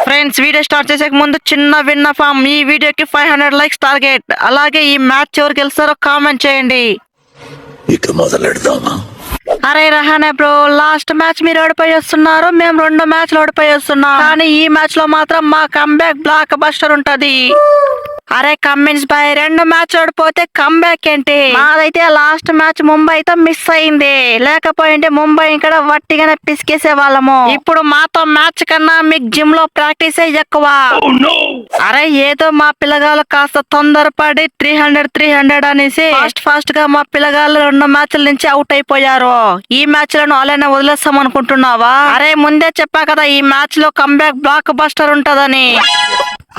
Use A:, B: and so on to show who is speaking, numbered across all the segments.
A: Friends, video start చేసే ముందు చిన్న విన్నపం. ఈ వీడియోకి 500 లైక్స్ టార్గెట్. అలాగే ఈ మ్యాచ్ ఎవరు గెలుస్తారో కామెంట్ చేయండి.
B: ఇక మొదలెడదామా?
A: అరే రహానే బ్రో, లాస్ట్ మ్యాచ్ మీరు ఓడిపోయి వస్తున్నారు, మేము 2 మ్యాచ్లు ఓడిపోయి వస్తున్నాం. కానీ ఈ మ్యాచ్ లో మాత్రం మా కంబ్యాక్ బ్లాక్ బస్టర్ ఉంటది. అరే కమ్మిన్స్ బాయ్, 2 మ్యాచ్ ఓడిపోతే కంబ్యాక్ ఏంటి? మాదైతే లాస్ట్ మ్యాచ్ ముంబైతో మిస్ అయింది. లేకపోయింటే ముంబై ఇక్కడ వట్టిగానే పిసికేసే వాళ్ళము. ఇప్పుడు మాతో మ్యాచ్ కన్నా మీకు జిమ్ లో ప్రాక్టీస్ ఎక్కువ. అరే ఏదో మా పిల్లగాళ్ళు కాస్త తొందరపడి 300 అనేసి ఫాస్ట్ గా మా పిల్లగాళ్ళు 2 మ్యాచ్ల నుంచి అవుట్ అయిపోయారు. ఈ మ్యాచ్ లను అలానే వదిలేస్తాం అనుకుంటున్నావా? అరే ముందే చెప్పా కదా ఈ మ్యాచ్ లో కంబ్యాక్ బ్లాక్ బస్టర్ ఉంటదని.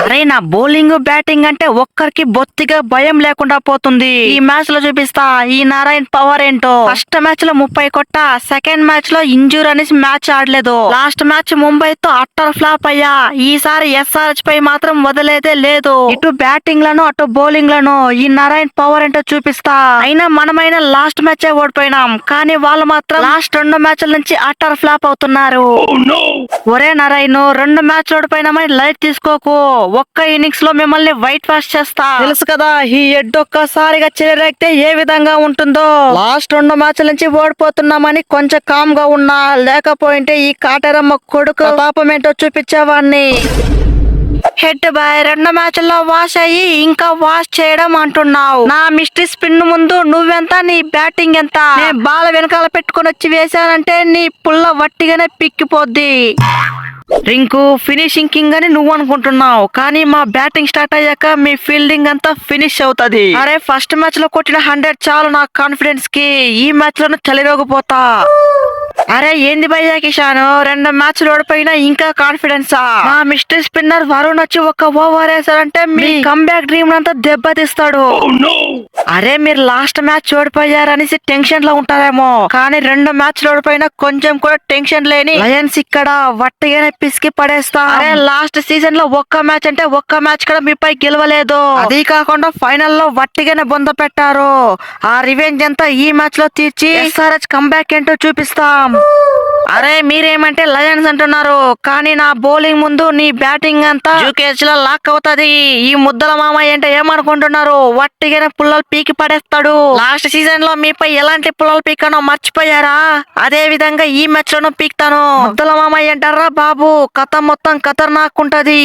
A: అరే నా బౌలింగ్ బ్యాటింగ్ అంటే ఒక్కరికి బొత్తిగా భయం లేకుండా పోతుంది. ఈ మ్యాచ్ లో చూపిస్తా ఈ నారాయణ్ పవర్ ఏంటో. ఫస్ట్ మ్యాచ్ లో 30 కొట్ట, సెకండ్ మ్యాచ్ లో ఇంజూర్ అనేసి మ్యాచ్ ఆడలేదు. లాస్ట్ మ్యాచ్ ముంబైతో అట్టర్ ఫ్లాప్ అయ్యా. ఈసారి ఎస్ఆర్హెచ్ పై మాత్రం వదిలేదే లేదు. ఇటు బ్యాటింగ్ లను అటు బౌలింగ్ లను ఈ నారాయణ్ పవర్ ఏంటో చూపిస్తా. అయినా మనమైనా లాస్ట్ మ్యాచ్ ఓడిపోయినాం, కానీ వాళ్ళు మాత్రం లాస్ట్ 2 మ్యాచ్ల నుంచి అట్టర్ ఫ్లాప్ అవుతున్నారు. ఒరే నారాయణ్, 2 మ్యాచ్ ఓడిపోయినామని లైట్ తీసుకోకు. ఒక్క ఇన్నింగ్స్ లో మిమ్మల్ని వైట్ వాష్ చేస్తా. తెలుసు కదా ఈ హెడ్ ఒక్కసారిగా చెలరేగితే ఏ విధంగా ఉంటుందో. లాస్ట్ 2 మ్యాచ్ల నుంచి ఓడిపోతున్నామని కొంచెం కామ్ గా ఉన్నా, లేకపోయింటే ఈ కాటేరమ్మ కొడుకు పాపం ఏంటో చూపించేవాడిని. హెడ్ బాయ్, 2 మ్యాచ్ల్లో వాష్ అయ్యి ఇంకా వాష్ చేయడం అంటున్నావు. నా మిస్టరీ స్పిన్ ముందు నువ్వెంత, నీ బ్యాటింగ్ ఎంత? నేను బాల వెనకాల పెట్టుకుని వచ్చి వేసానంటే నీ పుల్ల వట్టిగానే పిక్కిపోద్ది. రింకు ఫినిషింగ్ కింగ్ అని నువ్వు అనుకుంటున్నావు, కానీ మా బ్యాటింగ్ స్టార్ట్ అయ్యాక మీ ఫీల్డింగ్ అంతా ఫినిష్ అవుతది. అరే ఫస్ట్ మ్యాచ్ లో కొట్టిన 100 చాలు నా కాన్ఫిడెన్స్ కి. ఈ మ్యాచ్ లో చలిరోగిపోతా. అరే ఏంది భయ్యా కిషాన్, 2 మ్యాచ్లు ఓడిపోయినా ఇంకా కాన్ఫిడెన్సా? మా మిస్టర్ స్పిన్నర్ వరుణ్ వచ్చి ఒక ఓవర్ వేసారంటే మీ కంబ్యాక్ డ్రీమ్ అంతా దెబ్బతీస్తాడు. అరే మీరు లాస్ట్ మ్యాచ్ ఓడిపోయారనేసి టెన్షన్ లో ఉంటారేమో, కానీ 2 మ్యాచ్లు ఓడిపోయినా కొంచెం కూడా టెన్షన్ లేని లయన్స్ ఇక్కడ వట్టిగానే పిసికి పడేస్తా. అరే లాస్ట్ సీజన్ లో ఒక్క మ్యాచ్ అంటే ఒక్క మ్యాచ్ కూడా మీపై గెలవలేదు. అది కాకుండా ఫైనల్ లో వట్టిగానే బొంద పెట్టారు. ఆ రివెంజ్ అంతా ఈ మ్యాచ్ లో తీర్చి ఎస్ఆర్హెచ్ కంబ్యాక్ ఏంటో చూపిస్తాం. అరే మీరేమంటే లయన్స్ అంటున్నారు, కానీ నా బౌలింగ్ ముందు నీ బ్యాటింగ్ అంతా జూకేజ్ లో లాక్ అవుతది. ఈ ముద్దల మామయ్య అంటే ఏమనుకుంటున్నారు? వట్టిగానే పుల్లలు పీకి పడేస్తాడు. లాస్ట్ సీజన్ లో మీపై ఎలాంటి పుల్లలు పీకనో మర్చిపోయారా? అదే విధంగా ఈ మ్యాచ్ లోనూ పీక్తాను. ముద్దల మామయ్య అంటారా బాబు, కథ మొత్తం ఖతర్నాక్ ఉంటది.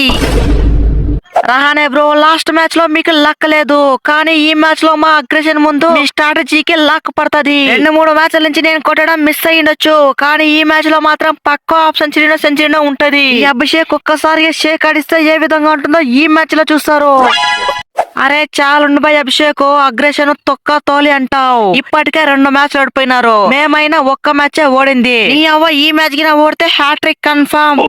A: రహానే బ్రో, లాస్ట్ మ్యాచ్ లో మీకు లక్ లేదు, కానీ ఈ మ్యాచ్ లో మా అగ్రెషన్ ముందు మీ స్ట్రాటజీకి లక్ పడుతుంది. 2-3 మ్యాచ్ల నుంచి నేను కొట్టడం మిస్ అయ్యిండొచ్చు, కానీ ఈ మ్యాచ్ లో మాత్రం పక్కా హాఫ్ సెంచరీనో ఉంటది. ఈ అభిషేక్ ఒక్కసారిగా షేక్ ఆడిస్తే ఏ విధంగా ఉంటుందో ఈ మ్యాచ్ లో చూస్తారు. అరే చాలుండు భయ్ అభిషేక్, అగ్రెషన్ తొక్క తోలి అంటావు. ఇప్పటికే 2 మ్యాచ్లు ఓడిపోయినారు, మేమైనా ఒక్క మ్యాచ్ ఓడింది. నీ అవ్వ ఈ మ్యాచ్ కి ఓడితే హ్యాట్రిక్ కన్ఫర్మ్.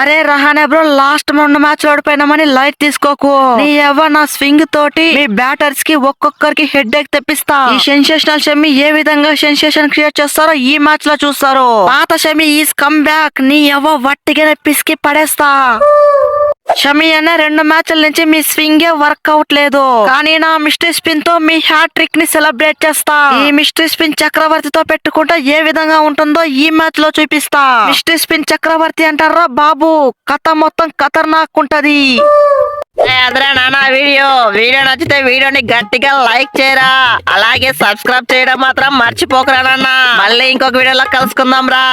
A: అరే రహానే బ్రో, లాస్ట్ 2 మ్యాచ్లు ఓడిపోయినామని లైట్ తీసుకోకు. నీ అవ్వ నా స్వింగ్ తోటి మీ బ్యాటర్స్ కి ఒక్కొక్కరికి హెడ్ ఎక్ తెప్పిస్తా. ఈ సెన్సేషనల్ షమి ఏ విధంగా సెన్సేషన్ క్రియేట్ చేస్తారో ఈ మ్యాచ్ లో చూస్తారు. పాత షమి ఈస్ కమ్ బ్యాక్. నీ అవ్వ వట్టిగానే పిసికి పడేస్తా. షమి అనే 2 మ్యాచ్ల నుంచి మీ స్వింగే వర్కౌట్ లేదు, కానీ నా మిస్టరీ స్పిన్ తో మీ హ్యాట్రిక్ ని సెలబ్రేట్ చేస్తా. ఈ మిస్టరీ స్పిన్ చక్రవర్తితో పెట్టుకుంటే ఏ విధంగా ఉంటుందో ఈ మ్యాచ్ లో చూపిస్తా. మిస్టరీ స్పిన్ చక్రవర్తి అంటారా బాబు, కథ మొత్తం ఖతర్నాక్ ఉంటది. అదరా నాన్న, వీడియో నచ్చితే వీడియోని గట్టిగా లైక్ చేయరా, అలాగే సబ్స్క్రైబ్ చేయడం మాత్రం మర్చిపోకరా నాన్న. మళ్ళీ ఇంకొక వీడియోలో కలుసుకుందాం రా.